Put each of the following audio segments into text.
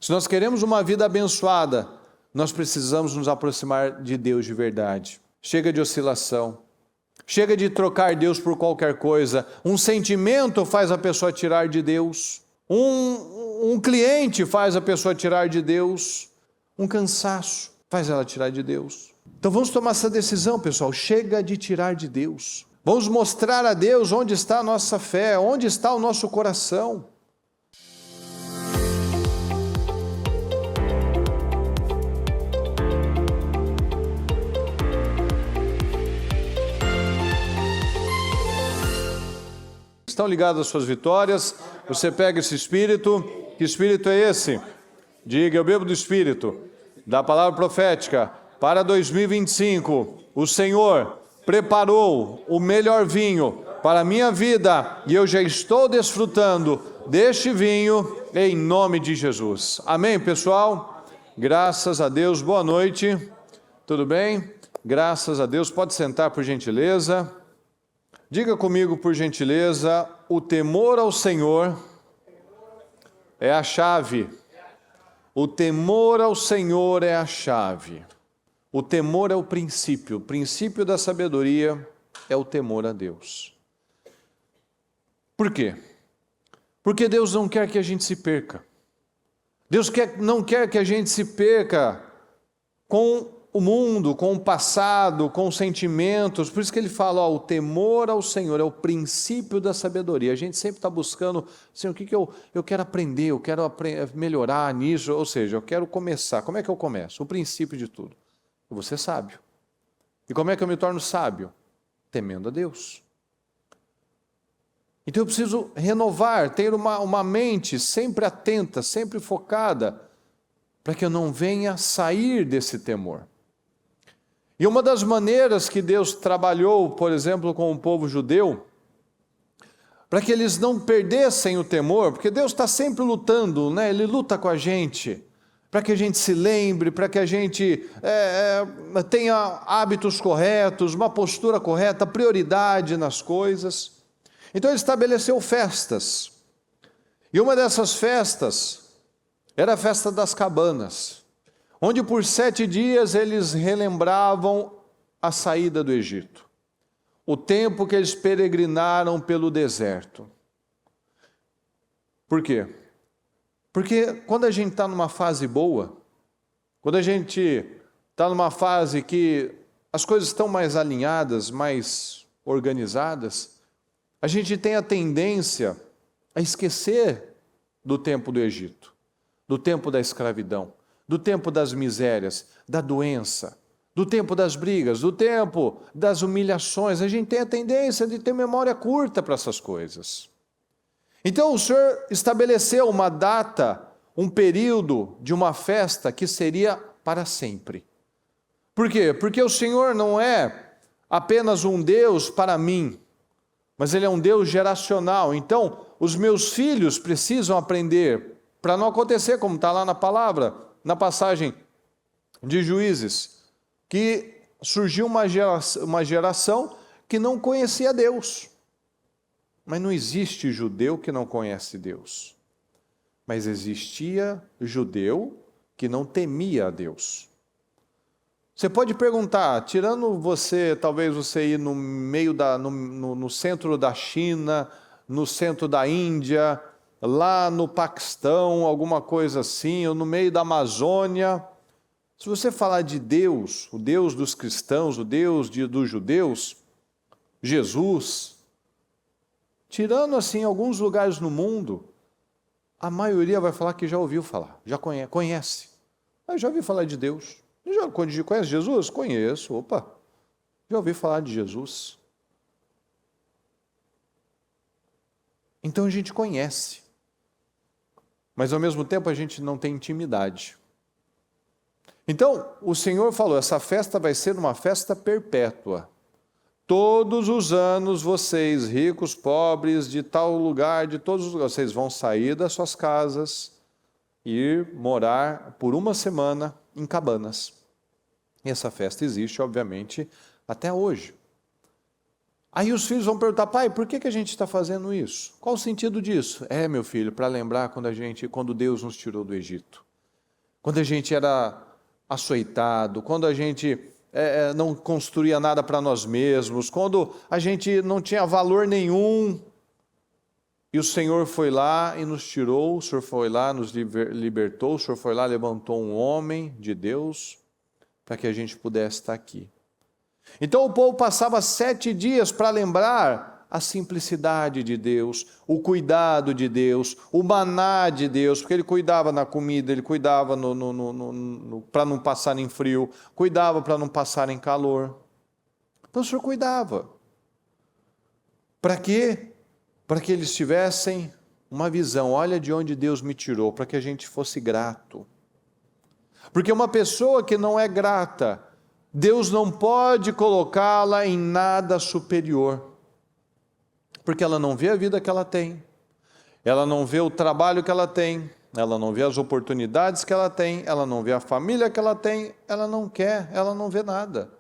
Se nós queremos uma vida abençoada, nós precisamos nos aproximar de Deus de verdade. Chega de oscilação. Chega de trocar Deus por qualquer coisa. Um sentimento faz a pessoa tirar de Deus. Um cliente faz a pessoa tirar de Deus. Um cansaço faz ela tirar de Deus. Então vamos tomar essa decisão, pessoal. Chega de tirar de Deus. Vamos mostrar a Deus onde está a nossa fé, onde está o nosso coração. Estão ligadas às suas vitórias, você pega esse Espírito, que Espírito é esse? Diga, eu bebo do Espírito, da palavra profética, para 2025, o Senhor preparou o melhor vinho para a minha vida, e eu já estou desfrutando deste vinho, em nome de Jesus. Amém, pessoal? Graças a Deus, boa noite, tudo bem? Graças a Deus, pode sentar por gentileza. Diga comigo, por gentileza, o temor ao Senhor é a chave. O temor ao Senhor é a chave. O temor é o princípio da sabedoria é o temor a Deus. Por quê? Porque Deus não quer que a gente se perca. Deus não quer que a gente se perca com o mundo, com o passado, com os sentimentos. Por isso que ele fala, o temor ao Senhor é o princípio da sabedoria. A gente sempre está buscando, Senhor, o que eu quero aprender, eu quero melhorar nisso, ou seja, eu quero começar. Como é que eu começo? O princípio de tudo. Eu vou ser sábio. E como é que eu me torno sábio? Temendo a Deus. Então eu preciso renovar, ter uma mente sempre atenta, sempre focada, para que eu não venha sair desse temor. E uma das maneiras que Deus trabalhou, por exemplo, com o povo judeu, para que eles não perdessem o temor, porque Deus está sempre lutando, né? Ele luta com a gente, para que a gente se lembre, para que a gente tenha hábitos corretos, uma postura correta, prioridade nas coisas. Então ele estabeleceu festas, e uma dessas festas era a festa das cabanas, onde por 7 dias eles relembravam a saída do Egito, o tempo que eles peregrinaram pelo deserto. Por quê? Porque quando a gente está numa fase boa, quando a gente está numa fase que as coisas estão mais alinhadas, mais organizadas, a gente tem a tendência a esquecer do tempo do Egito, do tempo da escravidão, do tempo das misérias, da doença, do tempo das brigas, do tempo das humilhações. A gente tem a tendência de ter memória curta para essas coisas. Então o Senhor estabeleceu uma data, um período de uma festa que seria para sempre. Por quê? Porque o Senhor não é apenas um Deus para mim, mas Ele é um Deus geracional. Então os meus filhos precisam aprender, para não acontecer como está lá na palavra, na passagem de Juízes, que surgiu uma geração que não conhecia Deus. Mas não existe judeu que não conhece Deus. Mas existia judeu que não temia a Deus. Você pode perguntar, tirando você, talvez você ir no meio no centro da China, no centro da Índia, lá no Paquistão, alguma coisa assim, ou no meio da Amazônia, se você falar de Deus, o Deus dos cristãos, o Deus dos judeus, Jesus, tirando assim alguns lugares no mundo, a maioria vai falar que já ouviu falar, já conhece. Eu já ouvi falar de Deus. Conhece Jesus? Conheço. Opa, já ouvi falar de Jesus. Então a gente conhece, mas ao mesmo tempo a gente não tem intimidade. Então o Senhor falou, essa festa vai ser uma festa perpétua. Todos os anos vocês, ricos, pobres, de tal lugar, de todos os lugares, vocês vão sair das suas casas e ir morar por uma semana em cabanas. E essa festa existe, obviamente, até hoje. Aí os filhos vão perguntar, pai, por que a gente está fazendo isso? Qual o sentido disso? Meu filho, para lembrar quando Deus nos tirou do Egito. quando a gente era açoitado, quando a gente não construía nada para nós mesmos, quando a gente não tinha valor nenhum, e o Senhor foi lá e nos tirou, o Senhor foi lá, nos libertou, o Senhor foi lá, levantou um homem de Deus, para que a gente pudesse estar aqui. Então o povo passava 7 dias para lembrar a simplicidade de Deus, o cuidado de Deus, o maná de Deus, porque Ele cuidava na comida, Ele cuidava para não passar em frio, cuidava para não passar em calor. Então o Senhor cuidava. Para quê? Para que eles tivessem uma visão, olha de onde Deus me tirou, para que a gente fosse grato. Porque uma pessoa que não é grata, Deus não pode colocá-la em nada superior, porque ela não vê a vida que ela tem, ela não vê o trabalho que ela tem, ela não vê as oportunidades que ela tem, ela não vê a família que ela tem, ela não quer, ela não vê nada.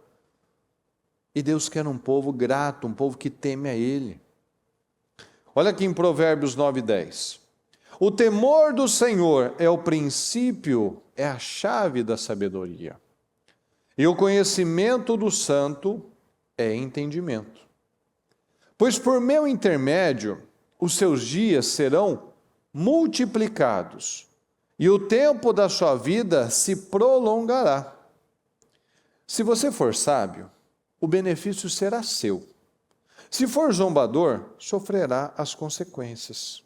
E Deus quer um povo grato, um povo que teme a Ele. Olha aqui em Provérbios 9:10. O temor do Senhor é o princípio, é a chave da sabedoria. E o conhecimento do santo é entendimento. Pois por meu intermédio, os seus dias serão multiplicados, e o tempo da sua vida se prolongará. Se você for sábio, o benefício será seu. Se for zombador, sofrerá as consequências.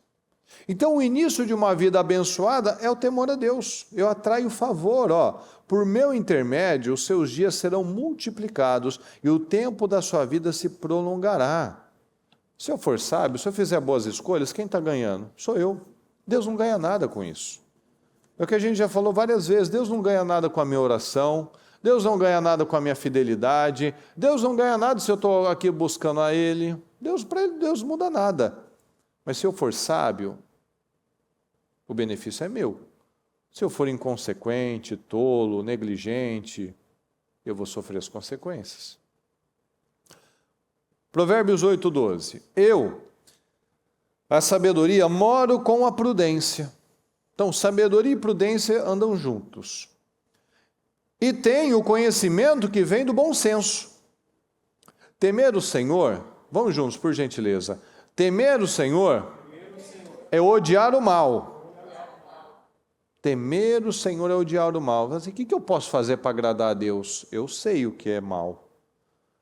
Então, o início de uma vida abençoada é o temor a Deus. Eu atraio favor, por meu intermédio, os seus dias serão multiplicados e o tempo da sua vida se prolongará. Se eu for sábio, se eu fizer boas escolhas, quem está ganhando? Sou eu. Deus não ganha nada com isso. É o que a gente já falou várias vezes, Deus não ganha nada com a minha oração, Deus não ganha nada com a minha fidelidade, Deus não ganha nada se eu estou aqui buscando a Ele. Para Ele, Deus não muda nada. Mas se eu for sábio, o benefício é meu. Se eu for inconsequente, tolo, negligente, eu vou sofrer as consequências. Provérbios 8:12. Eu, a sabedoria, moro com a prudência. Então, sabedoria e prudência andam juntos. E tenho o conhecimento que vem do bom senso. Temer o Senhor, vamos juntos, por gentileza. Temer o Senhor é odiar o mal. Temer o Senhor é odiar o mal. Assim, o que eu posso fazer para agradar a Deus? Eu sei o que é mal.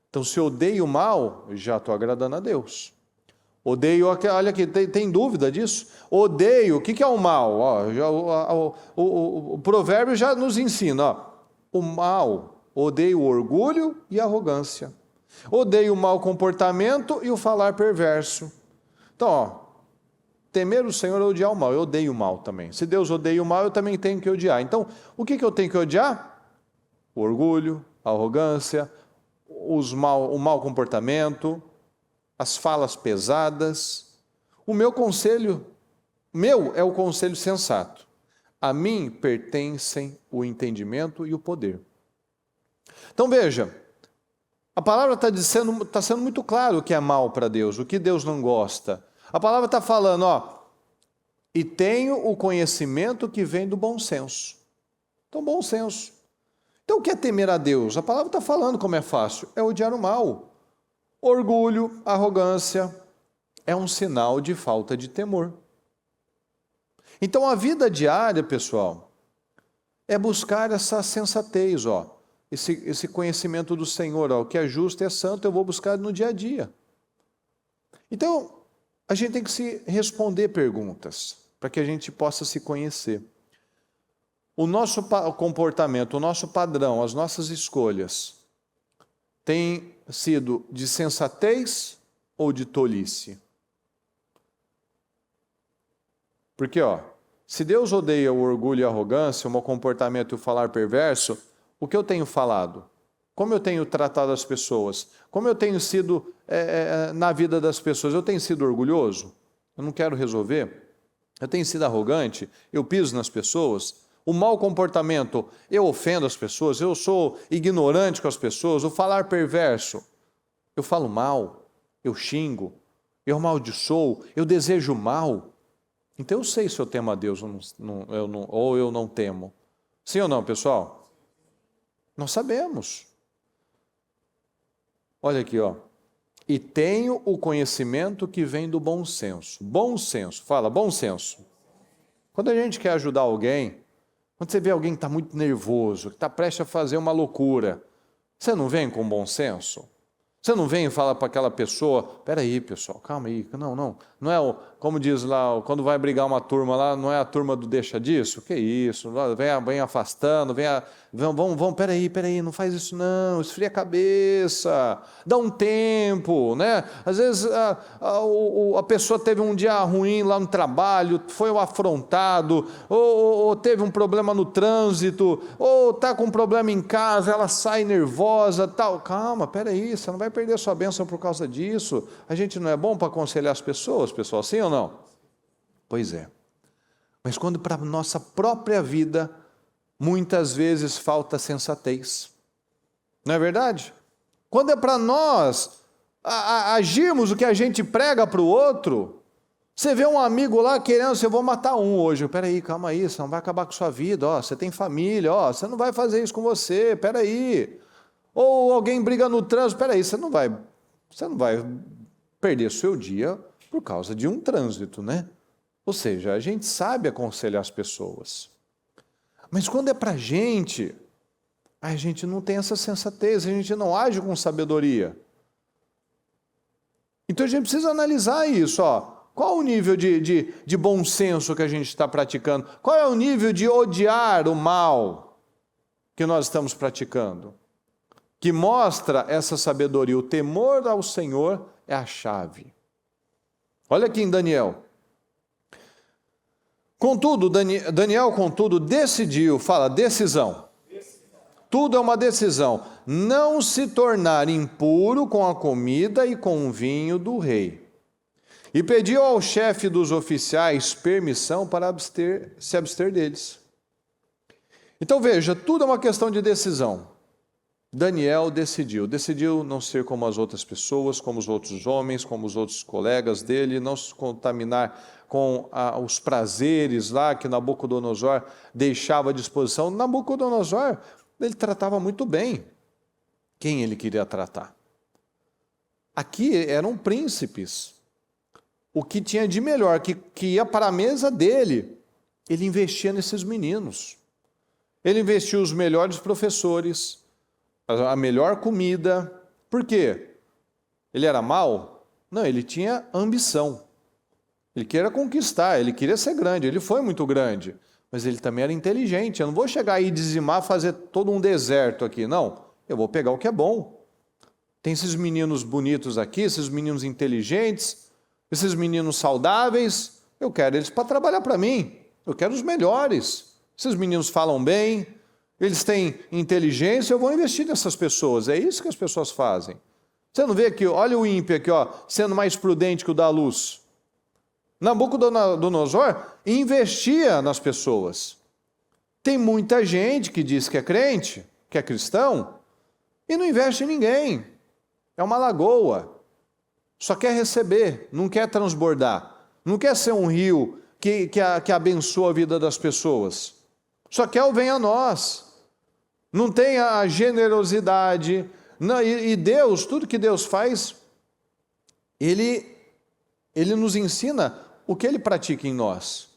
Então, se eu odeio o mal, já estou agradando a Deus. Odeio, olha aqui, tem dúvida disso? Odeio, o que é o mal? O provérbio já nos ensina, o mal, odeio o orgulho e a arrogância. Odeio o mau comportamento e o falar perverso. Então, temer o Senhor é odiar o mal. Eu odeio o mal também. Se Deus odeia o mal, eu também tenho que odiar. Então, o que eu tenho que odiar? O orgulho, a arrogância, o mau comportamento, as falas pesadas. O meu conselho, é o conselho sensato. A mim pertencem o entendimento e o poder. Então veja, a palavra está sendo muito claro o que é mal para Deus, o que Deus não gosta. A palavra está falando, e tenho o conhecimento que vem do bom senso. Então, bom senso. Então, o que é temer a Deus? A palavra está falando como é fácil, é odiar o mal. Orgulho, arrogância, é um sinal de falta de temor. Então, a vida diária, pessoal, é buscar essa sensatez, esse conhecimento do Senhor, o que é justo e é santo, eu vou buscar no dia a dia. Então, a gente tem que se responder perguntas, para que a gente possa se conhecer. O nosso comportamento, o nosso padrão, as nossas escolhas, têm sido de sensatez ou de tolice? Porque, se Deus odeia o orgulho e a arrogância, o mau comportamento e o falar perverso, o que eu tenho falado? Como eu tenho tratado as pessoas? Como eu tenho sido na vida das pessoas? Eu tenho sido orgulhoso? Eu não quero resolver? Eu tenho sido arrogante? Eu piso nas pessoas? O mau comportamento, eu ofendo as pessoas? Eu sou ignorante com as pessoas? O falar perverso, eu falo mal? Eu xingo? Eu amaldiçoo? Eu desejo mal? Então eu sei se eu temo a Deus ou eu não temo. Sim ou não, pessoal? Nós sabemos. Olha aqui, ó. E tenho o conhecimento que vem do bom senso. Bom senso, fala, bom senso. Quando a gente quer ajudar alguém, quando você vê alguém que está muito nervoso, que está prestes a fazer uma loucura, você não vem com bom senso? Você não vem e fala para aquela pessoa, peraí, pessoal, calma aí, não é como diz lá, quando vai brigar uma turma lá, não é a turma do deixa disso? Que isso, vem afastando, vamos, peraí, não faz isso não, esfria a cabeça, dá um tempo, né? Às vezes a pessoa teve um dia ruim lá no trabalho, foi afrontado, ou teve um problema no trânsito, ou está com um problema em casa, ela sai nervosa, tal, calma, peraí, você não vai perder sua bênção por causa disso. A gente não é bom para aconselhar as pessoas, pessoal, sim ou não? Pois é. Mas quando para a nossa própria vida, muitas vezes falta sensatez. Não é verdade? Quando é para nós agirmos o que a gente prega para o outro, você vê um amigo lá querendo, eu vou matar um hoje. Peraí, calma aí, você não vai acabar com sua vida, ó, você tem família, ó, você não vai fazer isso com você, peraí. Ou alguém briga no trânsito, peraí, você não vai perder seu dia por causa de um trânsito, né? Ou seja, a gente sabe aconselhar as pessoas. Mas quando é para a gente não tem essa sensatez, a gente não age com sabedoria. Então a gente precisa analisar isso, ó. Qual o nível de bom senso que a gente está praticando? Qual é o nível de odiar o mal que nós estamos praticando? Que mostra essa sabedoria. O temor ao Senhor é a chave. Olha aqui em Daniel. Contudo, Daniel, decidiu, fala, decisão. Tudo é uma decisão. Não se tornar impuro com a comida e com o vinho do rei. E pediu ao chefe dos oficiais permissão para se abster deles. Então veja, tudo é uma questão de decisão. Daniel decidiu não ser como as outras pessoas, como os outros homens, como os outros colegas dele, não se contaminar com os prazeres lá que Nabucodonosor deixava à disposição. Nabucodonosor, ele tratava muito bem quem ele queria tratar. Aqui eram príncipes. O que tinha de melhor, que ia para a mesa dele, ele investia nesses meninos. Ele investiu os melhores professores, a melhor comida. Por quê? Ele era mau? Não, ele tinha ambição. Ele queria conquistar, ele queria ser grande, ele foi muito grande. Mas ele também era inteligente. Eu não vou chegar aí e dizimar, fazer todo um deserto aqui. Não, eu vou pegar o que é bom. Tem esses meninos bonitos aqui, esses meninos inteligentes, esses meninos saudáveis. Eu quero eles para trabalhar para mim. Eu quero os melhores. Esses meninos falam bem, eles têm inteligência, eu vou investir nessas pessoas. É isso que as pessoas fazem. Você não vê aqui, olha o ímpio aqui, ó, sendo mais prudente que o da luz. Nabucodonosor investia nas pessoas. Tem muita gente que diz que é crente, que é cristão, e não investe em ninguém. É uma lagoa. Só quer receber, não quer transbordar. Não quer ser um rio que abençoa a vida das pessoas. Só quer o venha a nós. Não tem a generosidade. Não, e Deus, tudo que Deus faz, Ele nos ensina o que Ele pratica em nós.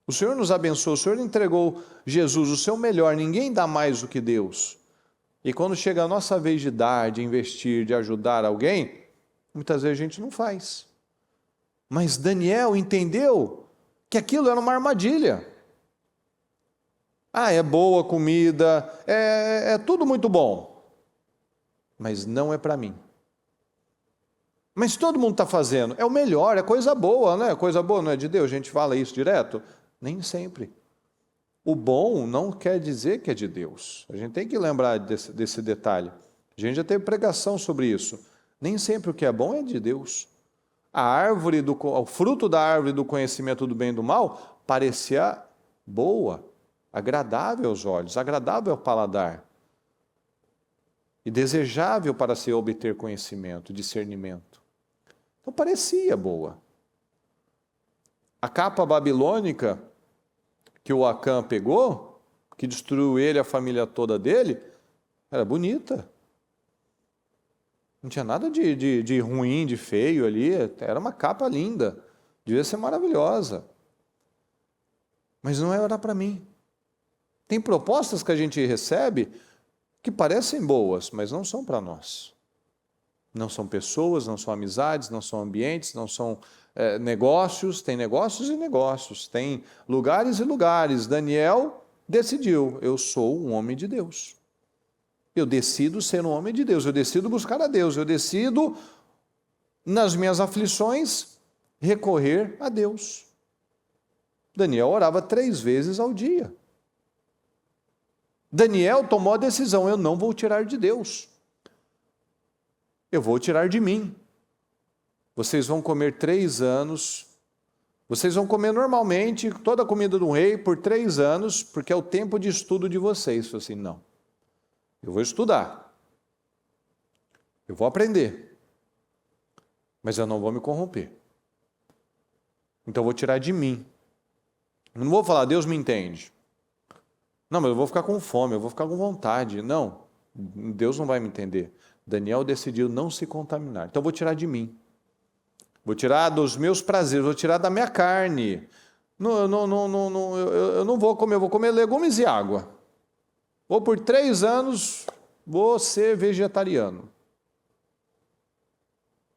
O Senhor nos abençoou, o Senhor entregou Jesus, o seu melhor, ninguém dá mais do que Deus. E quando chega a nossa vez de dar, de investir, de ajudar alguém, muitas vezes a gente não faz. Mas Daniel entendeu que aquilo era uma armadilha. É boa comida, é tudo muito bom, mas não é para mim. Mas todo mundo está fazendo, é o melhor, é coisa boa, né? Coisa boa não é de Deus, a gente fala isso direto? Nem sempre. O bom não quer dizer que é de Deus. A gente tem que lembrar desse detalhe. A gente já teve pregação sobre isso. Nem sempre o que é bom é de Deus. O fruto da árvore do conhecimento do bem e do mal parecia boa, agradável aos olhos, agradável ao paladar e desejável para se obter conhecimento, discernimento. Então parecia boa. A capa babilônica que o Acã pegou que destruiu ele e a família toda dele, era bonita. Não tinha nada de ruim, de feio ali, era uma capa linda, devia ser maravilhosa. Mas não era para mim. Tem propostas que a gente recebe que parecem boas, mas não são para nós. Não são pessoas, não são amizades, não são ambientes, não são negócios. Tem negócios e negócios, tem lugares e lugares. Daniel decidiu, eu sou um homem de Deus. Eu decido ser um homem de Deus, eu decido buscar a Deus, eu decido, nas minhas aflições, recorrer a Deus. Daniel orava 3 vezes ao dia. Daniel tomou a decisão, eu não vou tirar de Deus. Eu vou tirar de mim. Vocês vão comer 3 anos, vocês vão comer normalmente toda a comida do rei por 3 anos, porque é o tempo de estudo de vocês. Eu falei assim, não, eu vou estudar, eu vou aprender, mas eu não vou me corromper. Então eu vou tirar de mim. Eu não vou falar, Deus me entende. Não, mas eu vou ficar com fome, eu vou ficar com vontade. Não, Deus não vai me entender. Daniel decidiu não se contaminar. Então eu vou tirar de mim. Vou tirar dos meus prazeres, vou tirar da minha carne. Eu não vou comer, eu vou comer legumes e água. Ou por 3 anos vou ser vegetariano.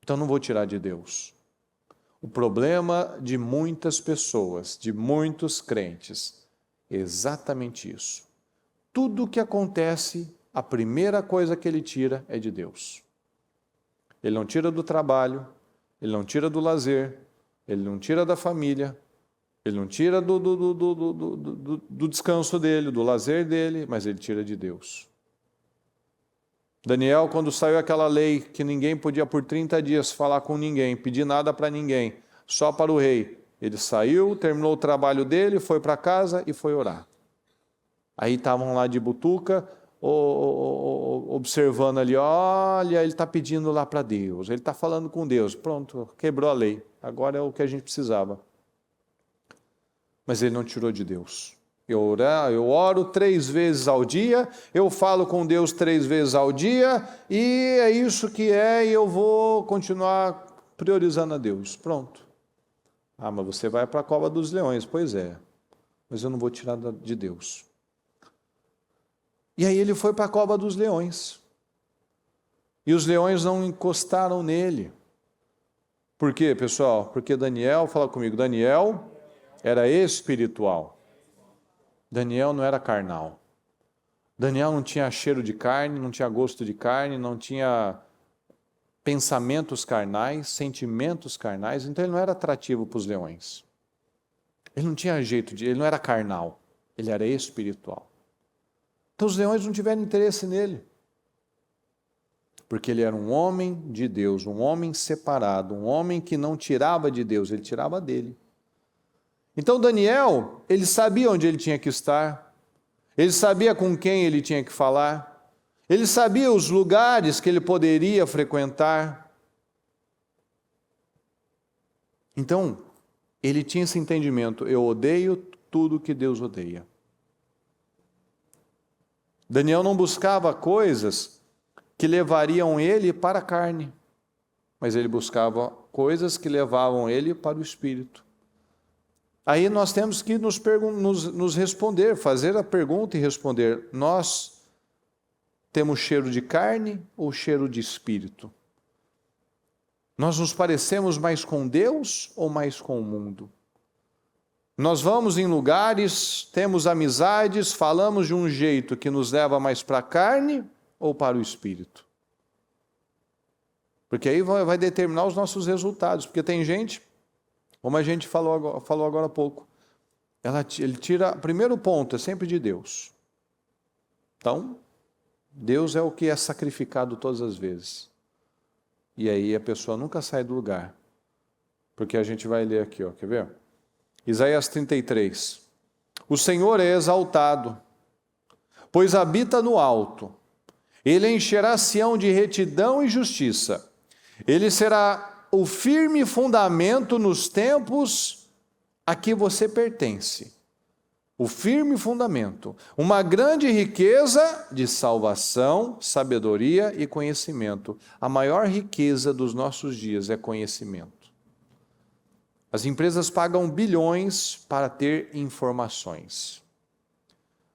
Então não vou tirar de Deus. O problema de muitas pessoas, de muitos crentes, é exatamente isso. Tudo que acontece, a primeira coisa que ele tira é de Deus. Ele não tira do trabalho, ele não tira do lazer, ele não tira da família, ele não tira do descanso dele, do lazer dele, mas ele tira de Deus. Daniel, quando saiu aquela lei que ninguém podia por 30 dias falar com ninguém, pedir nada para ninguém, só para o rei, ele saiu, terminou o trabalho dele, foi para casa e foi orar. Aí estavam lá de butuca, observando ali, olha, ele está pedindo lá para Deus, ele está falando com Deus, pronto, quebrou a lei, agora é o que a gente precisava. Mas ele não tirou de Deus. Eu oro 3 vezes ao dia, eu falo com Deus 3 vezes ao dia, e é isso que é, e eu vou continuar priorizando a Deus. Pronto. Ah, mas você vai para a cova dos leões. Pois é, mas eu não vou tirar de Deus. E aí ele foi para a cova dos leões. E os leões não encostaram nele. Por quê, pessoal? Porque Daniel, fala comigo, Daniel era espiritual. Daniel não era carnal. Daniel não tinha cheiro de carne, não tinha gosto de carne, não tinha pensamentos carnais, sentimentos carnais, então ele não era atrativo para os leões. Ele não tinha jeito ele não era carnal, ele era espiritual. Então os leões não tiveram interesse nele, porque ele era um homem de Deus, um homem separado, um homem que não tirava de Deus, ele tirava dele. Então Daniel, ele sabia onde ele tinha que estar, ele sabia com quem ele tinha que falar, ele sabia os lugares que ele poderia frequentar. Então, ele tinha esse entendimento, eu odeio tudo que Deus odeia. Daniel não buscava coisas que levariam ele para a carne, mas ele buscava coisas que levavam ele para o espírito. Aí nós temos que nos responder, fazer a pergunta e responder, nós temos cheiro de carne ou cheiro de espírito? Nós nos parecemos mais com Deus ou mais com o mundo? Nós vamos em lugares, temos amizades, falamos de um jeito que nos leva mais para a carne ou para o espírito? Porque aí vai determinar os nossos resultados, porque tem gente, como a gente falou agora há pouco, ele tira, o primeiro ponto é sempre de Deus. Então, Deus é o que é sacrificado todas as vezes. E aí a pessoa nunca sai do lugar. Porque a gente vai ler aqui, ó, quer ver? Isaías 33. O Senhor é exaltado, pois habita no alto. Ele encherá Sião de retidão e justiça. Ele será o firme fundamento nos tempos a que você pertence. o firme fundamento, uma grande riqueza de salvação, sabedoria e conhecimento. A maior riqueza dos nossos dias é conhecimento. As empresas pagam bilhões para ter informações.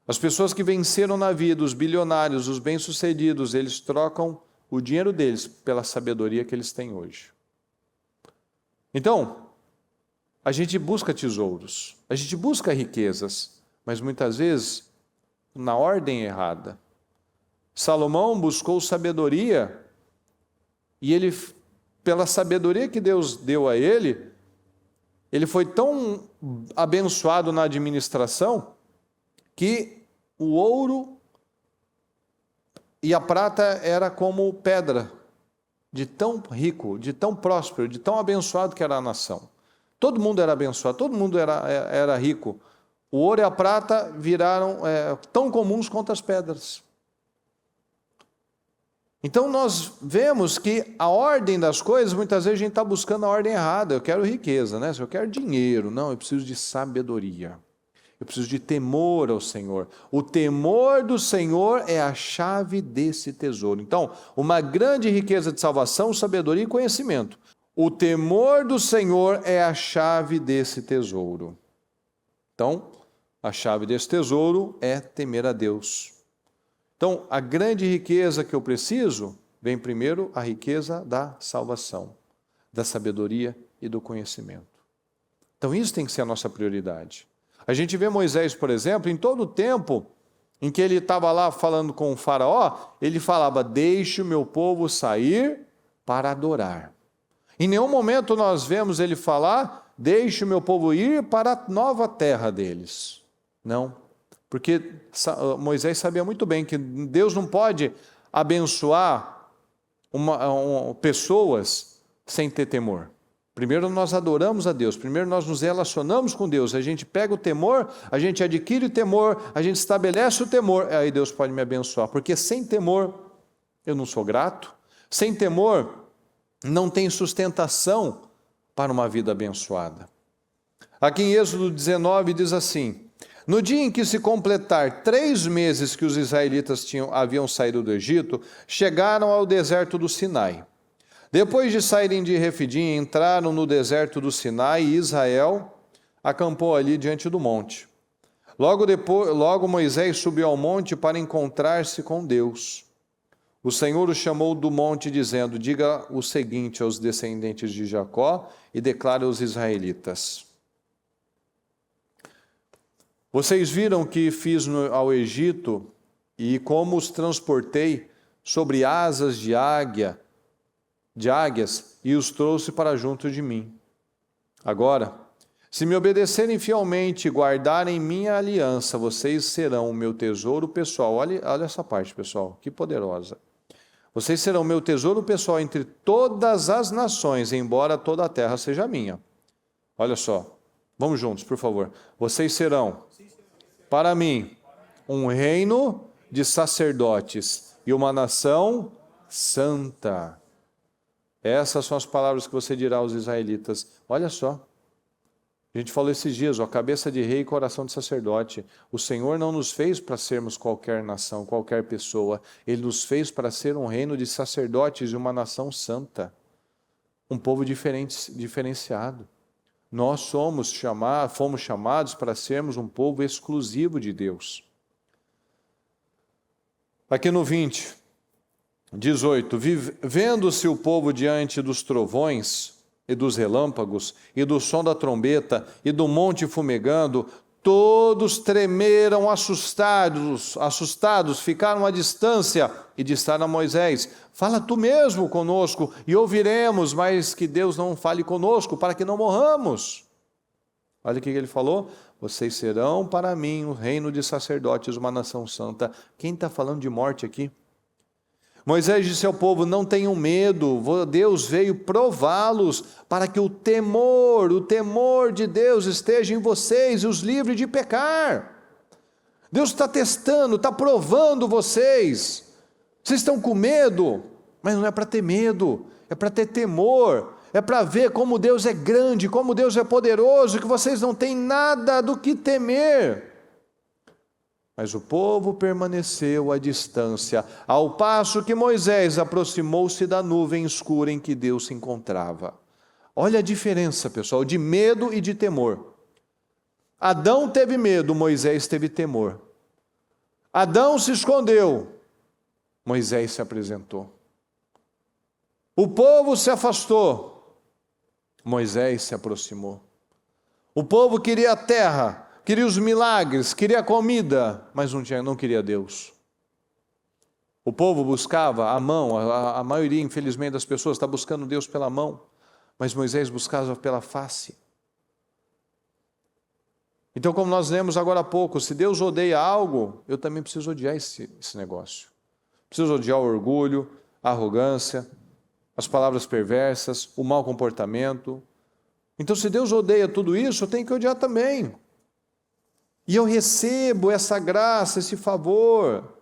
As pessoas que venceram na vida, os bilionários, os bem-sucedidos, eles trocam o dinheiro deles pela sabedoria que eles têm hoje. Então, a gente busca tesouros, a gente busca riquezas, mas muitas vezes na ordem errada. Salomão buscou sabedoria e ele, pela sabedoria que Deus deu a ele foi tão abençoado na administração que o ouro e a prata era como pedra, de tão rico, de tão próspero, de tão abençoado que era a nação. Todo mundo era abençoado, todo mundo era rico. O ouro e a prata viraram tão comuns quanto as pedras. Então nós vemos que a ordem das coisas, muitas vezes a gente está buscando a ordem errada. Eu quero riqueza, né? Eu quero dinheiro. Não, eu preciso de sabedoria. Eu preciso de temor ao Senhor. O temor do Senhor é a chave desse tesouro. Então, uma grande riqueza de salvação, sabedoria e conhecimento. O temor do Senhor é a chave desse tesouro. Então, a chave desse tesouro é temer a Deus. Então, a grande riqueza que eu preciso, vem primeiro a riqueza da salvação, da sabedoria e do conhecimento. Então, isso tem que ser a nossa prioridade. A gente vê Moisés, por exemplo, em todo o tempo em que ele estava lá falando com o faraó, ele falava, deixe o meu povo sair para adorar. Em nenhum momento nós vemos ele falar, deixe o meu povo ir para a nova terra deles. Não, porque Moisés sabia muito bem que Deus não pode abençoar pessoas sem ter temor. Primeiro nós adoramos a Deus, primeiro nós nos relacionamos com Deus, a gente pega o temor, a gente adquire o temor, a gente estabelece o temor, aí Deus pode me abençoar, porque sem temor eu não sou grato, sem temor não tem sustentação para uma vida abençoada. Aqui em Êxodo 19 diz assim, no dia em que se completar 3 meses que os israelitas haviam saído do Egito, chegaram ao deserto do Sinai. Depois de saírem de Refidim, entraram no deserto do Sinai e Israel acampou ali diante do monte. Logo Moisés subiu ao monte para encontrar-se com Deus. O Senhor o chamou do monte dizendo, diga o seguinte aos descendentes de Jacó e declare aos israelitas. Vocês viram o que fiz ao Egito e como os transportei sobre asas de águias e os trouxe para junto de mim. Agora, se me obedecerem fielmente e guardarem minha aliança, vocês serão o meu tesouro pessoal. Olha essa parte, pessoal, que poderosa. Vocês serão o meu tesouro pessoal entre todas as nações, embora toda a terra seja minha. Olha só, vamos juntos, por favor. Vocês serão, para mim, um reino de sacerdotes e uma nação santa. Essas são as palavras que você dirá aos israelitas. Olha só, a gente falou esses dias, cabeça de rei e coração de sacerdote. O Senhor não nos fez para sermos qualquer nação, qualquer pessoa. Ele nos fez para ser um reino de sacerdotes e uma nação santa. Um povo diferenciado. Nós fomos chamados para sermos um povo exclusivo de Deus. Aqui no 20, 18. Vendo-se o povo diante dos trovões e dos relâmpagos, e do som da trombeta, e do monte fumegando, todos tremeram assustados, ficaram à distância, e disseram a Moisés, fala tu mesmo conosco, e ouviremos, mas que Deus não fale conosco, para que não morramos. Olha o que ele falou, vocês serão para mim um reino de sacerdotes, uma nação santa. Quem está falando de morte aqui? Moisés disse ao povo, não tenham medo, Deus veio prová-los para que o temor de Deus esteja em vocês e os livre de pecar. Deus está testando, está provando vocês. Vocês estão com medo, mas não é para ter medo, é para ter temor, é para ver como Deus é grande, como Deus é poderoso, que vocês não têm nada do que temer. Mas o povo permaneceu à distância, ao passo que Moisés aproximou-se da nuvem escura em que Deus se encontrava. Olha a diferença, pessoal, de medo e de temor. Adão teve medo, Moisés teve temor. Adão se escondeu, Moisés se apresentou. O povo se afastou, Moisés se aproximou. O povo queria a terra, queria os milagres, queria a comida, mas não queria Deus. O povo buscava a mão, a maioria, infelizmente, das pessoas está buscando Deus pela mão, mas Moisés buscava pela face. Então, como nós lemos agora há pouco, se Deus odeia algo, eu também preciso odiar esse negócio. Preciso odiar o orgulho, a arrogância, as palavras perversas, o mau comportamento. Então, se Deus odeia tudo isso, eu tenho que odiar também. E eu recebo essa graça, esse favor.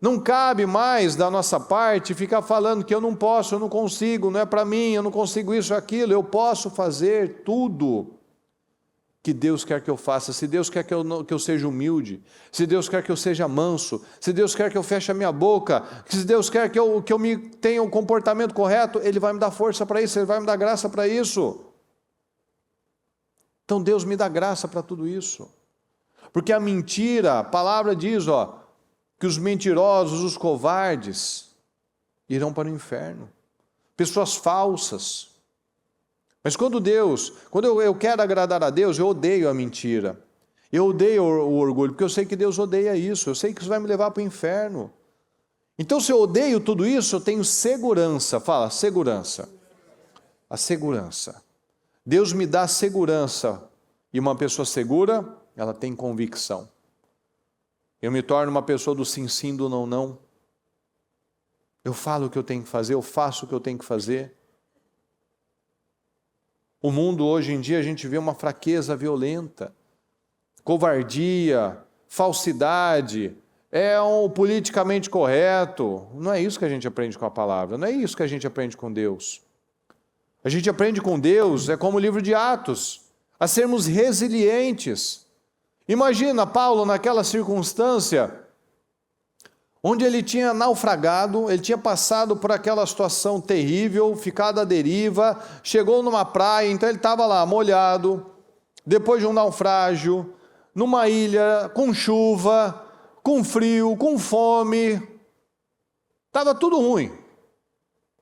Não cabe mais da nossa parte ficar falando que eu não posso, eu não consigo, não é para mim, eu não consigo isso ou aquilo. Eu posso fazer tudo que Deus quer que eu faça. Se Deus quer que eu seja humilde, se Deus quer que eu seja manso, se Deus quer que eu feche a minha boca, se Deus quer que eu tenha um comportamento correto, Ele vai me dar força para isso, Ele vai me dar graça para isso. Então Deus me dá graça para tudo isso. Porque a mentira, a palavra diz, que os mentirosos, os covardes, irão para o inferno. Pessoas falsas. Mas quando eu quero agradar a Deus, eu odeio a mentira. Eu odeio o orgulho, porque eu sei que Deus odeia isso. Eu sei que isso vai me levar para o inferno. Então, se eu odeio tudo isso, eu tenho segurança. Fala, segurança. A segurança. Deus me dá segurança. E uma pessoa segura, ela tem convicção. Eu me torno uma pessoa do sim, sim, do não, não. Eu falo o que eu tenho que fazer, eu faço o que eu tenho que fazer. O mundo hoje em dia a gente vê uma fraqueza violenta, covardia, falsidade, politicamente correto. Não é isso que a gente aprende com a palavra, não é isso que a gente aprende com Deus. A gente aprende com Deus, é como o livro de Atos, a sermos resilientes. Imagina Paulo naquela circunstância, onde ele tinha naufragado, ele tinha passado por aquela situação terrível, ficado à deriva, chegou numa praia, então ele estava lá molhado, depois de um naufrágio, numa ilha, com chuva, com frio, com fome, estava tudo ruim.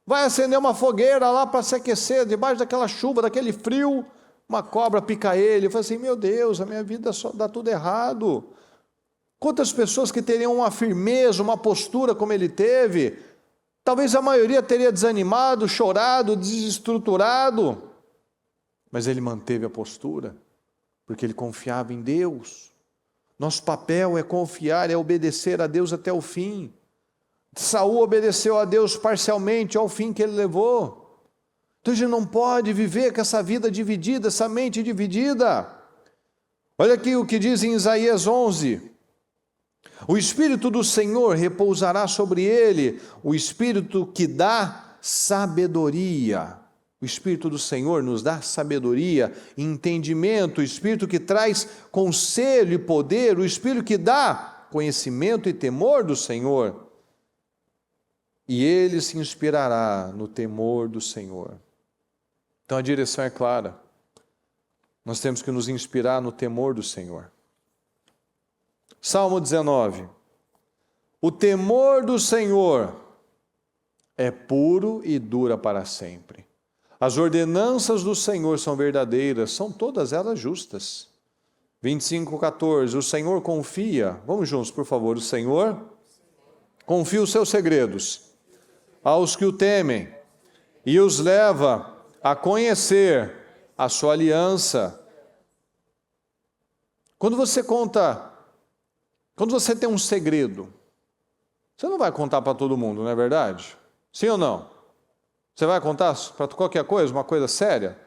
Vai acender uma fogueira lá para se aquecer, debaixo daquela chuva, daquele frio, uma cobra pica ele. Eu falei assim, meu Deus, a minha vida só dá tudo errado. Quantas pessoas que teriam uma firmeza, uma postura como ele teve, talvez a maioria teria desanimado, chorado, desestruturado, mas ele manteve a postura, porque ele confiava em Deus. Nosso papel é confiar, é obedecer a Deus até o fim. Saul obedeceu a Deus parcialmente ao fim que ele levou. Então a gente não pode viver com essa vida dividida, essa mente dividida. Olha aqui o que diz em Isaías 11. O Espírito do Senhor repousará sobre ele, o Espírito que dá sabedoria. O Espírito do Senhor nos dá sabedoria, entendimento, o Espírito que traz conselho e poder, o Espírito que dá conhecimento e temor do Senhor. E ele se inspirará no temor do Senhor. Então a direção é clara. Nós temos que nos inspirar no temor do Senhor. Salmo 19. O temor do Senhor é puro e dura para sempre. As ordenanças do Senhor são verdadeiras, são todas elas justas. 25:14. O Senhor confia, vamos juntos por favor, o Senhor confia os seus segredos aos que o temem e os leva a conhecer a sua aliança. Quando você tem um segredo, você não vai contar para todo mundo, não é verdade? Sim ou não? Você vai contar para qualquer coisa, uma coisa séria?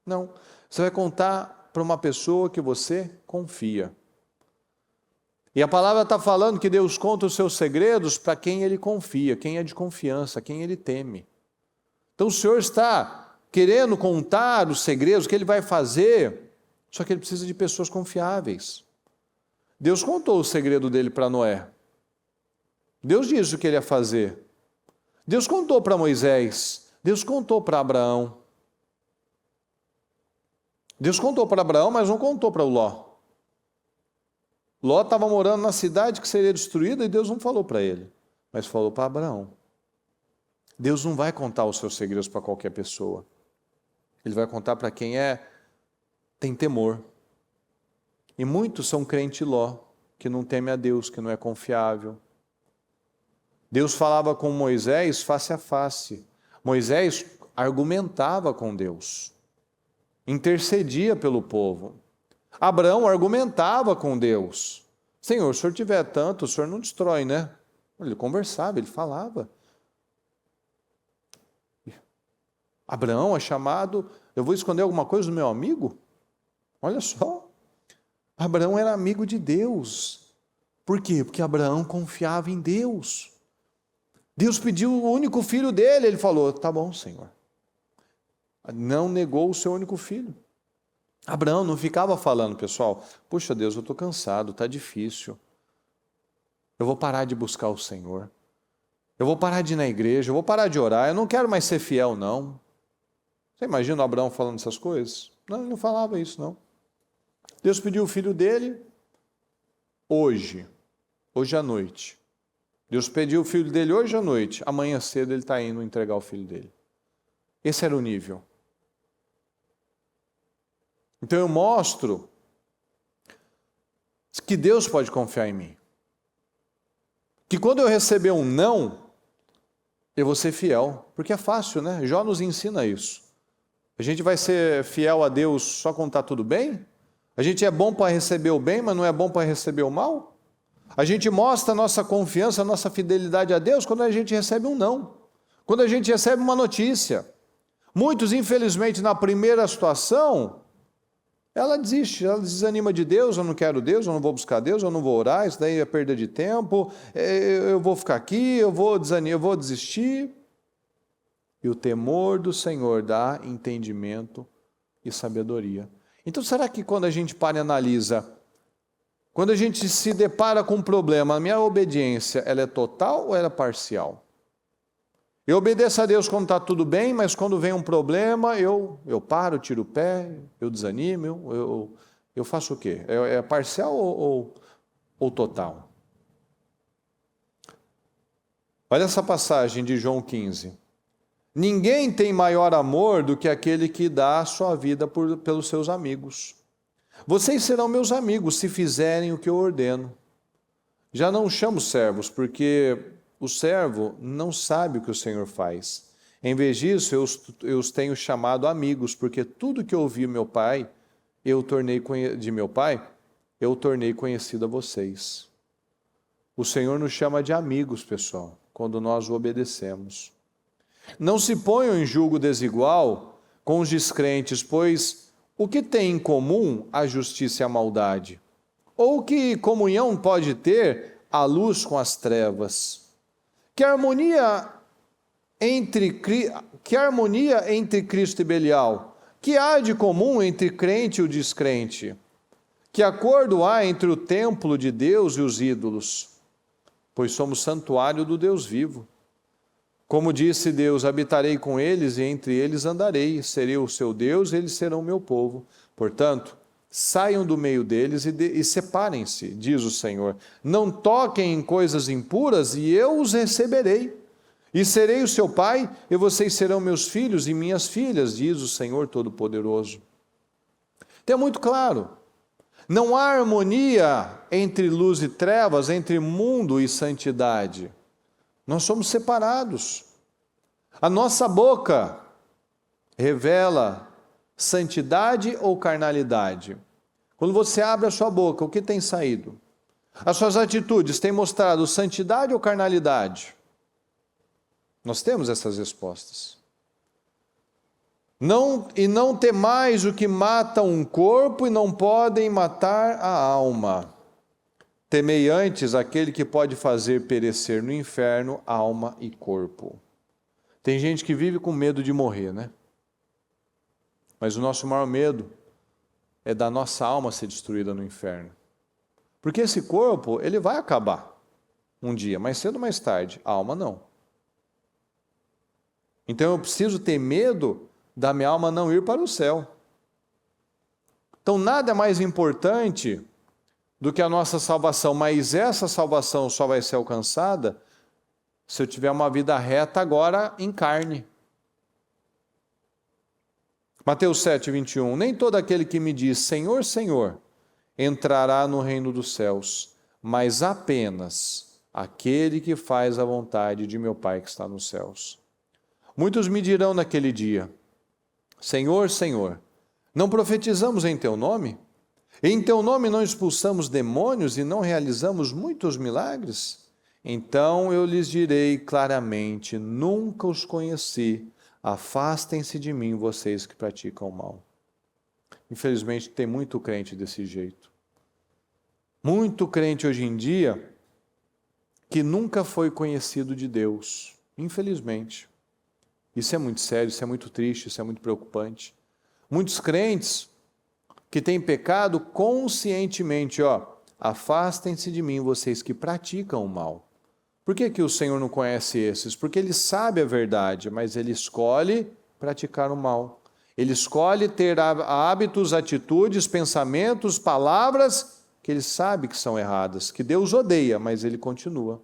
Não. Você vai contar para uma pessoa que você confia. E a palavra está falando que Deus conta os seus segredos para quem Ele confia, quem é de confiança, quem Ele teme. Então o Senhor está querendo contar os segredos que Ele vai fazer, só que Ele precisa de pessoas confiáveis. Deus contou o segredo dele para Noé. Deus disse o que ele ia fazer. Deus contou para Moisés. Deus contou para Abraão. Deus contou para Abraão, mas não contou para o Ló. Ló estava morando na cidade que seria destruída e Deus não falou para ele, mas falou para Abraão. Deus não vai contar os seus segredos para qualquer pessoa. Ele vai contar para quem tem temor. E muitos são crente Ló, que não teme a Deus, que não é confiável. Deus falava com Moisés face a face. Moisés argumentava com Deus, intercedia pelo povo. Abraão argumentava com Deus. Senhor, se o senhor tiver tanto, o senhor não destrói, né? Ele conversava, ele falava. Abraão é chamado, eu vou esconder alguma coisa do meu amigo? Olha só. Abraão era amigo de Deus. Por quê? Porque Abraão confiava em Deus. Deus pediu o único filho dele, ele falou, tá bom, Senhor. Não negou o seu único filho. Abraão não ficava falando, pessoal, puxa Deus, eu estou cansado, está difícil. Eu vou parar de buscar o Senhor. Eu vou parar de ir na igreja, eu vou parar de orar, eu não quero mais ser fiel, não. Você imagina o Abraão falando essas coisas? Não, ele não falava isso, não. Deus pediu o filho dele hoje à noite. Deus pediu o filho dele hoje à noite, amanhã cedo ele está indo entregar o filho dele. Esse era o nível. Então eu mostro que Deus pode confiar em mim. Que quando eu receber um não, eu vou ser fiel. Porque é fácil, né? Jó nos ensina isso. A gente vai ser fiel a Deus só quando está tudo bem? A gente é bom para receber o bem, mas não é bom para receber o mal? A gente mostra a nossa confiança, a nossa fidelidade a Deus quando a gente recebe um não. Quando a gente recebe uma notícia. Muitos, infelizmente, na primeira situação, ela desiste, ela desanima de Deus, eu não quero Deus, eu não vou buscar Deus, eu não vou orar, isso daí é perda de tempo, eu vou ficar aqui, eu vou desistir. E o temor do Senhor dá entendimento e sabedoria. Então, será que quando a gente para e analisa, quando a gente se depara com um problema, a minha obediência, ela é total ou ela é parcial? Eu obedeço a Deus quando está tudo bem, mas quando vem um problema, eu paro, tiro o pé, eu desanimo, eu faço o quê? É parcial ou total? Olha essa passagem de João 15. Ninguém tem maior amor do que aquele que dá a sua vida pelos seus amigos. Vocês serão meus amigos se fizerem o que eu ordeno. Já não chamo servos, porque o servo não sabe o que o Senhor faz. Em vez disso, eu os tenho chamado amigos, porque tudo que eu ouvi de meu Pai, eu tornei conhecido a vocês. O Senhor nos chama de amigos, pessoal, quando nós o obedecemos. Não se ponham em julgo desigual com os descrentes, pois o que tem em comum a justiça e a maldade? Ou que comunhão pode ter a luz com as trevas? Que harmonia entre Cristo e Belial? Que há de comum entre crente e o descrente? Que acordo há entre o templo de Deus e os ídolos? Pois somos santuário do Deus vivo. Como disse Deus, habitarei com eles e entre eles andarei, serei o seu Deus e eles serão o meu povo. Portanto, saiam do meio deles e separem-se, diz o Senhor. Não toquem em coisas impuras e eu os receberei. E serei o seu pai e vocês serão meus filhos e minhas filhas, diz o Senhor Todo-Poderoso. Então é muito claro, não há harmonia entre luz e trevas, entre mundo e santidade. Nós somos separados. A nossa boca revela santidade ou carnalidade. Quando você abre a sua boca, o que tem saído? As suas atitudes têm mostrado santidade ou carnalidade? Nós temos essas respostas. Não temais o que mata um corpo e não podem matar a alma. Temei antes aquele que pode fazer perecer no inferno alma e corpo. Tem gente que vive com medo de morrer, né? Mas o nosso maior medo é da nossa alma ser destruída no inferno. Porque esse corpo, ele vai acabar um dia, mais cedo ou mais tarde. A alma não. Então eu preciso ter medo da minha alma não ir para o céu. Então nada é mais importante do que a nossa salvação, mas essa salvação só vai ser alcançada se eu tiver uma vida reta agora em carne. Mateus 7:21, nem todo aquele que me diz Senhor, Senhor, entrará no reino dos céus, mas apenas aquele que faz a vontade de meu Pai que está nos céus. Muitos me dirão naquele dia, Senhor, Senhor, não profetizamos em teu nome? Em teu nome não expulsamos demônios e não realizamos muitos milagres? Então eu lhes direi claramente, nunca os conheci, afastem-se de mim, vocês que praticam o mal. Infelizmente tem muito crente desse jeito. Muito crente hoje em dia que nunca foi conhecido de Deus, infelizmente. Isso é muito sério, isso é muito triste, isso é muito preocupante. Muitos crentes que têm pecado conscientemente, afastem-se de mim, vocês que praticam o mal. Por que o Senhor não conhece esses? Porque Ele sabe a verdade, mas Ele escolhe praticar o mal. Ele escolhe ter hábitos, atitudes, pensamentos, palavras que Ele sabe que são erradas, que Deus odeia, mas Ele continua.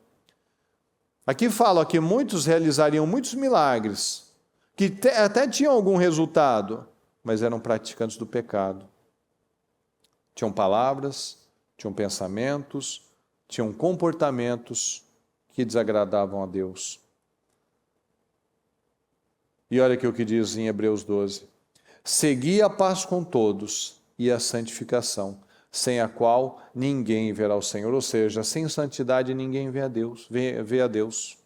Aqui fala que muitos realizariam muitos milagres, que até tinham algum resultado, mas eram praticantes do pecado. Tinham palavras, tinham pensamentos, tinham comportamentos que desagradavam a Deus. E olha aqui o que diz em Hebreus 12. Segui a paz com todos e a santificação, sem a qual ninguém verá o Senhor. Ou seja, sem santidade ninguém vê a Deus.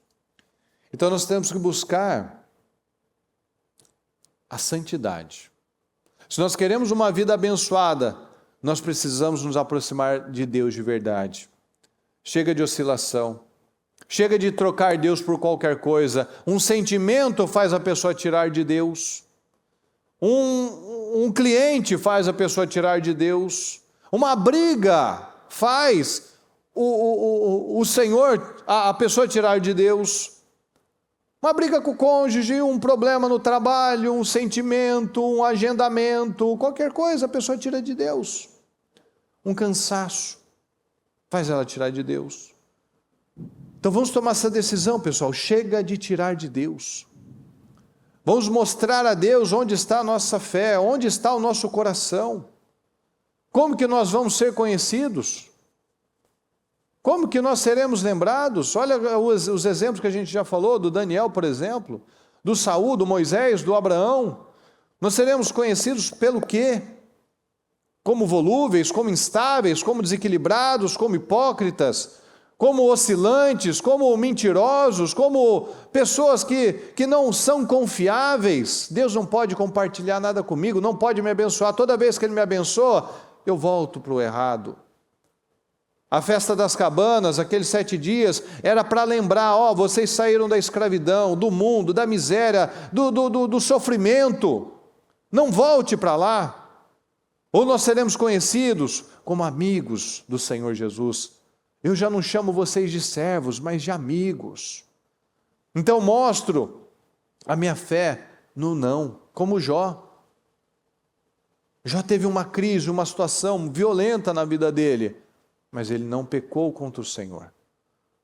Então nós temos que buscar a santidade. Se nós queremos uma vida abençoada, nós precisamos nos aproximar de Deus de verdade. Chega de oscilação. Chega de trocar Deus por qualquer coisa. Um sentimento faz a pessoa tirar de Deus. Um cliente faz a pessoa tirar de Deus. Uma briga faz o Senhor, a pessoa tirar de Deus. Uma briga com o cônjuge, um problema no trabalho, um sentimento, um agendamento, qualquer coisa a pessoa tira de Deus. Um cansaço faz ela tirar de Deus. Então vamos tomar essa decisão, pessoal. Chega de tirar de Deus. Vamos mostrar a Deus onde está a nossa fé, onde está o nosso coração. Como que nós vamos ser conhecidos? Como que nós seremos lembrados? Olha os exemplos que a gente já falou, do Daniel, por exemplo, do Saul, do Moisés, do Abraão. Nós seremos conhecidos pelo quê? Como volúveis, como instáveis, como desequilibrados, como hipócritas, como oscilantes, como mentirosos, como pessoas que não são confiáveis. Deus não pode compartilhar nada comigo, não pode me abençoar. Toda vez que Ele me abençoa, eu volto para o errado. A festa das cabanas, aqueles 7 dias, era para lembrar, vocês saíram da escravidão, do mundo, da miséria, do sofrimento. Não volte para lá. Ou nós seremos conhecidos como amigos do Senhor Jesus. Eu já não chamo vocês de servos, mas de amigos. Então mostro a minha fé no não, como Jó. Jó teve uma crise, uma situação violenta na vida dele, mas ele não pecou contra o Senhor.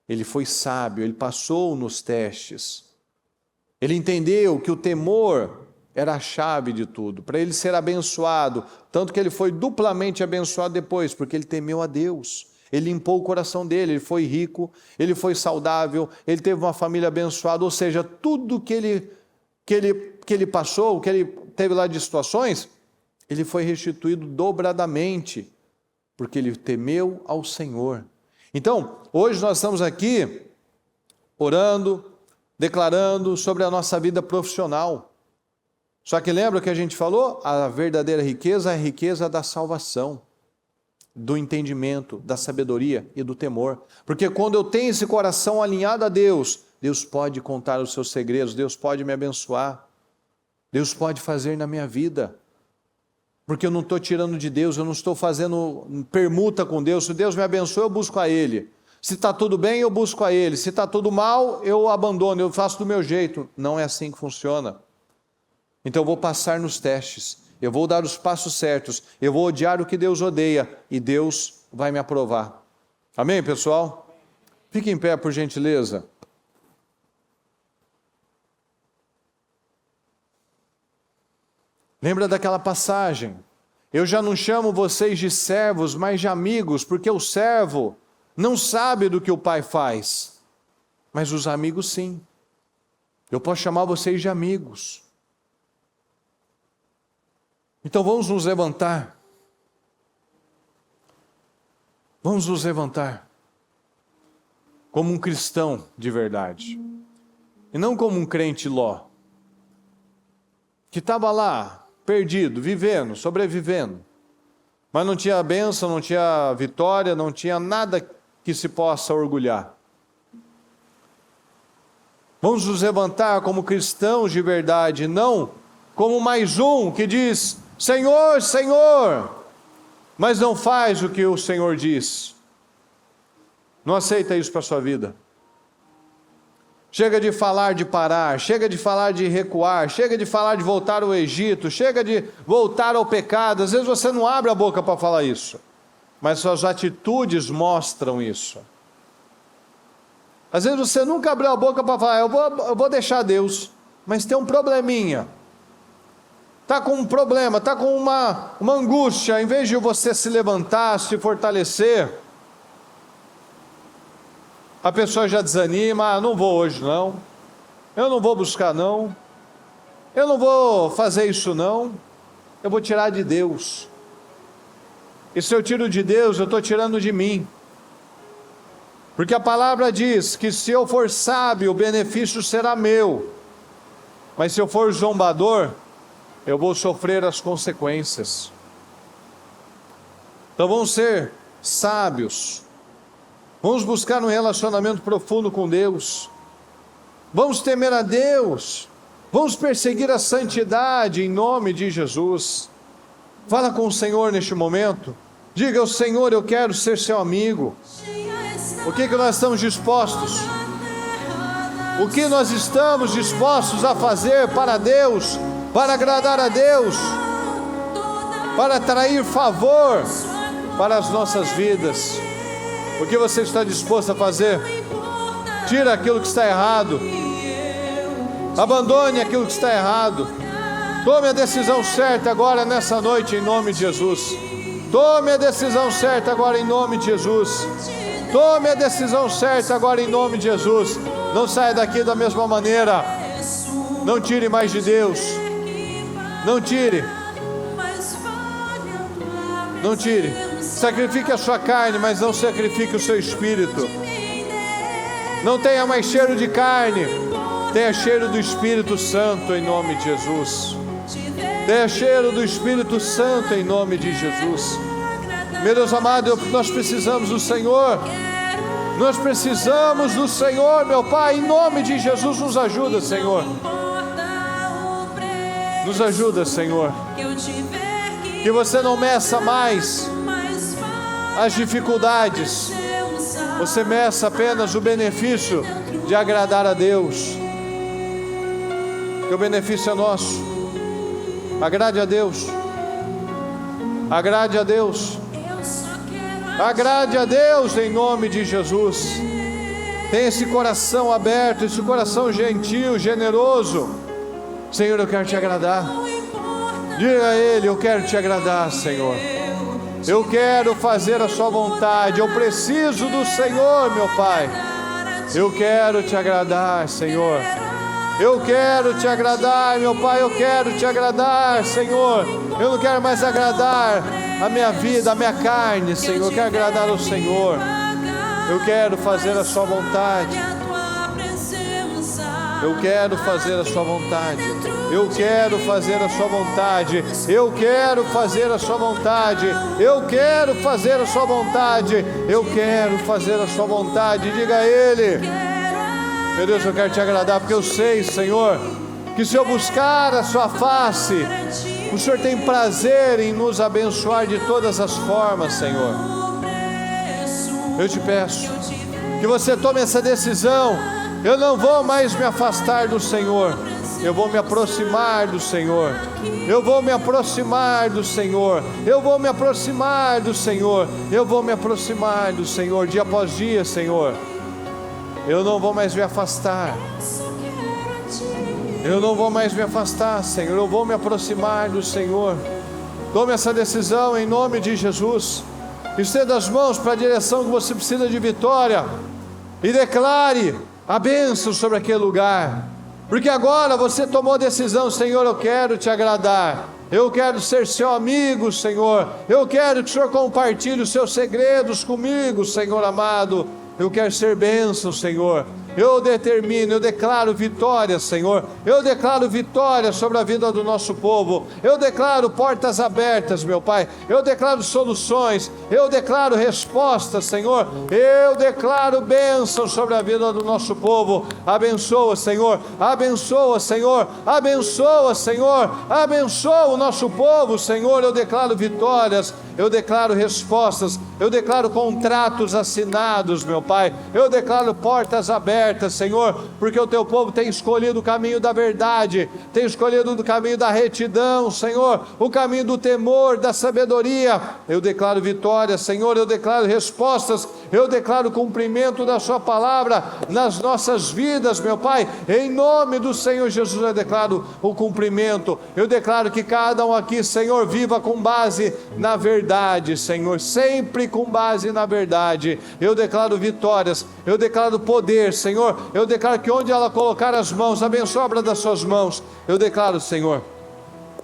Ele foi sábio, ele passou nos testes. Ele entendeu que o temor era a chave de tudo, para ele ser abençoado, tanto que ele foi duplamente abençoado depois, porque ele temeu a Deus. Ele limpou o coração dele, ele foi rico, ele foi saudável, ele teve uma família abençoada, ou seja, tudo que ele passou, que ele teve lá de situações, ele foi restituído dobradamente, porque ele temeu ao Senhor. Então, hoje nós estamos aqui orando, declarando sobre a nossa vida profissional. Só que lembra que a gente falou? A verdadeira riqueza é a riqueza da salvação, do entendimento, da sabedoria e do temor. Porque quando eu tenho esse coração alinhado a Deus, Deus pode contar os seus segredos, Deus pode me abençoar, Deus pode fazer na minha vida. Porque eu não estou tirando de Deus, eu não estou fazendo permuta com Deus. Se Deus me abençoa, eu busco a Ele. Se está tudo bem, eu busco a Ele. Se está tudo mal, eu abandono, eu faço do meu jeito. Não é assim que funciona. Então eu vou passar nos testes, eu vou dar os passos certos, eu vou odiar o que Deus odeia e Deus vai me aprovar. Amém, pessoal? Fique em pé, por gentileza. Lembra daquela passagem? Eu já não chamo vocês de servos, mas de amigos, porque o servo não sabe do que o pai faz, mas os amigos sim. Eu posso chamar vocês de amigos. Então vamos nos levantar. Vamos nos levantar como um cristão de verdade, e não como um crente ló, que estava lá, perdido, vivendo, sobrevivendo, mas não tinha bênção, não tinha vitória, não tinha nada que se possa orgulhar. Vamos nos levantar como cristãos de verdade, não como mais um que diz, Senhor, Senhor, mas não faz o que o Senhor diz. Não aceita isso para a sua vida. Chega de falar de parar, chega de falar de recuar, chega de falar de voltar ao Egito, chega de voltar ao pecado. Às vezes você não abre a boca para falar isso, mas suas atitudes mostram isso. Às vezes você nunca abriu a boca para falar, eu vou deixar Deus, mas tem um probleminha. Está com um problema, está com uma angústia, em vez de você se levantar, se fortalecer, a pessoa já desanima, não vou hoje não, eu não vou buscar não, eu não vou fazer isso não, eu vou tirar de Deus. E se eu tiro de Deus, eu estou tirando de mim. Porque a palavra diz que se eu for sábio, o benefício será meu, mas se eu for zombador, eu vou sofrer as consequências. Então vamos ser sábios, vamos buscar um relacionamento profundo com Deus, vamos temer a Deus, vamos perseguir a santidade em nome de Jesus. Fala com o Senhor neste momento, diga ao Senhor, eu quero ser seu amigo. O que nós estamos dispostos? O que nós estamos dispostos a fazer para Deus, para agradar a Deus, para atrair favor para as nossas vidas? O que você está disposto a fazer? Tira aquilo que está errado, abandone aquilo que está errado, tome a decisão certa agora nessa noite em nome de Jesus. Tome a decisão certa agora em nome de Jesus. Tome a decisão certa agora em nome de Jesus. Não saia daqui da mesma maneira. Não tire mais de Deus. Não tire. Não tire. Sacrifique a sua carne, mas não sacrifique o seu espírito. Não tenha mais cheiro de carne, tenha cheiro do Espírito Santo em nome de Jesus. Tenha cheiro do Espírito Santo em nome de Jesus. Meu Deus amado, nós precisamos do Senhor. Nós precisamos do Senhor, meu Pai, em nome de Jesus. Nos ajuda, Senhor. Nos ajuda, Senhor. Que você não meça mais as dificuldades. Você meça apenas o benefício de agradar a Deus. Que o benefício é nosso. Agrade a Deus. Agrade a Deus. Agrade a Deus em nome de Jesus. Tenha esse coração aberto, esse coração gentil, generoso. Senhor, eu quero te agradar. Diga a Ele, eu quero te agradar, Senhor. Eu quero fazer a sua vontade. Eu preciso do Senhor, meu Pai. Eu quero te agradar, Senhor. Eu quero te agradar, meu Pai. Eu quero te agradar, Senhor. Eu não quero mais agradar a minha vida, a minha carne, Senhor. Eu quero agradar ao Senhor. Eu quero fazer a sua vontade. Eu quero fazer a sua vontade. Eu quero fazer a sua vontade. Eu quero fazer a sua vontade. Eu quero fazer a sua vontade. Eu quero fazer a sua vontade. Diga a Ele. Meu Deus, eu quero te agradar, porque eu sei, Senhor, que se eu buscar a sua face, O Senhor tem prazer em nos abençoar de todas as formas, Senhor. Eu te peço que você tome essa decisão. Eu não vou mais me afastar do Senhor, eu vou me aproximar do Senhor. Eu vou me aproximar do Senhor. Eu vou me aproximar do Senhor. Eu vou me aproximar do Senhor dia após dia, Senhor. Eu não vou mais me afastar. Eu não vou mais me afastar, Senhor. Eu vou me aproximar do Senhor. Tome essa decisão em nome de Jesus. Estenda as mãos para a direção que você precisa de vitória e declare a bênção sobre aquele lugar. Porque agora você tomou a decisão: Senhor, eu quero te agradar. Eu quero ser seu amigo, Senhor. Eu quero que o Senhor compartilhe os seus segredos comigo, Senhor amado. Eu quero ser bênção, Senhor. Eu determino, eu declaro vitória, Senhor. Eu declaro vitória sobre a vida do nosso povo. Eu declaro portas abertas, meu Pai. Eu declaro soluções. Eu declaro respostas, Senhor. Eu declaro bênção sobre a vida do nosso povo. Abençoa, Senhor. Abençoa, Senhor. Abençoa, Senhor. Abençoa o nosso povo, Senhor. Eu declaro vitórias. Eu declaro respostas. Eu declaro contratos assinados, meu Pai. Eu declaro portas abertas, Senhor, porque o teu povo tem escolhido o caminho da verdade, tem escolhido o caminho da retidão, Senhor, o caminho do temor, da sabedoria. Eu declaro vitória, Senhor. Eu declaro respostas. Eu declaro cumprimento da sua palavra nas nossas vidas, meu Pai. Em nome do Senhor Jesus, eu declaro o cumprimento. Eu declaro que cada um aqui, Senhor, viva com base na verdade, Senhor, sempre com base na verdade. Eu declaro vitórias. Eu declaro poder, Senhor. Eu declaro que onde ela colocar as mãos, abençoa a obra das suas mãos. Eu declaro, Senhor,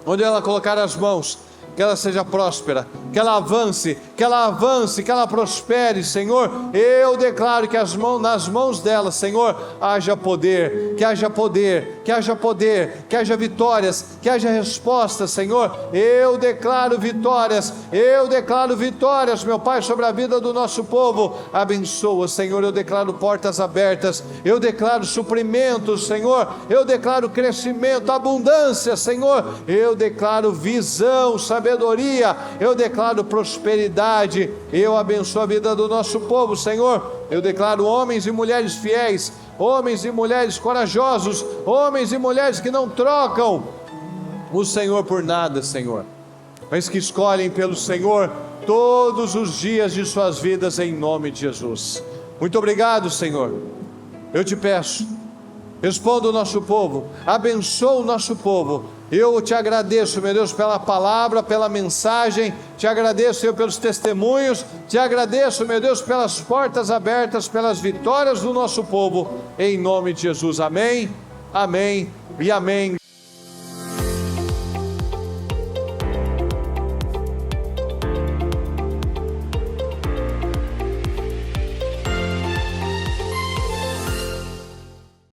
onde ela colocar as mãos, que ela seja próspera, que ela avance, que ela prospere, Senhor. Eu declaro que nas mãos dela, Senhor, haja poder, que haja poder, que haja poder, que haja vitórias, que haja respostas, Senhor. Eu declaro vitórias, meu Pai, sobre a vida do nosso povo. Abençoa, Senhor. Eu declaro portas abertas, eu declaro suprimento, Senhor. Eu declaro crescimento, abundância, Senhor. Eu declaro visão, sabedoria. Eu declaro prosperidade. Eu abençoo a vida do nosso povo, Senhor. Eu declaro homens e mulheres fiéis, homens e mulheres corajosos, homens e mulheres que não trocam o Senhor por nada, Senhor, mas que escolhem pelo Senhor todos os dias de suas vidas, em nome de Jesus. Muito obrigado, Senhor. Eu te peço, responda o nosso povo, abençoa o nosso povo. Eu te agradeço, meu Deus, pela palavra, pela mensagem. Te agradeço, Senhor, pelos testemunhos. Te agradeço, meu Deus, pelas portas abertas, pelas vitórias do nosso povo, em nome de Jesus. Amém, amém e amém.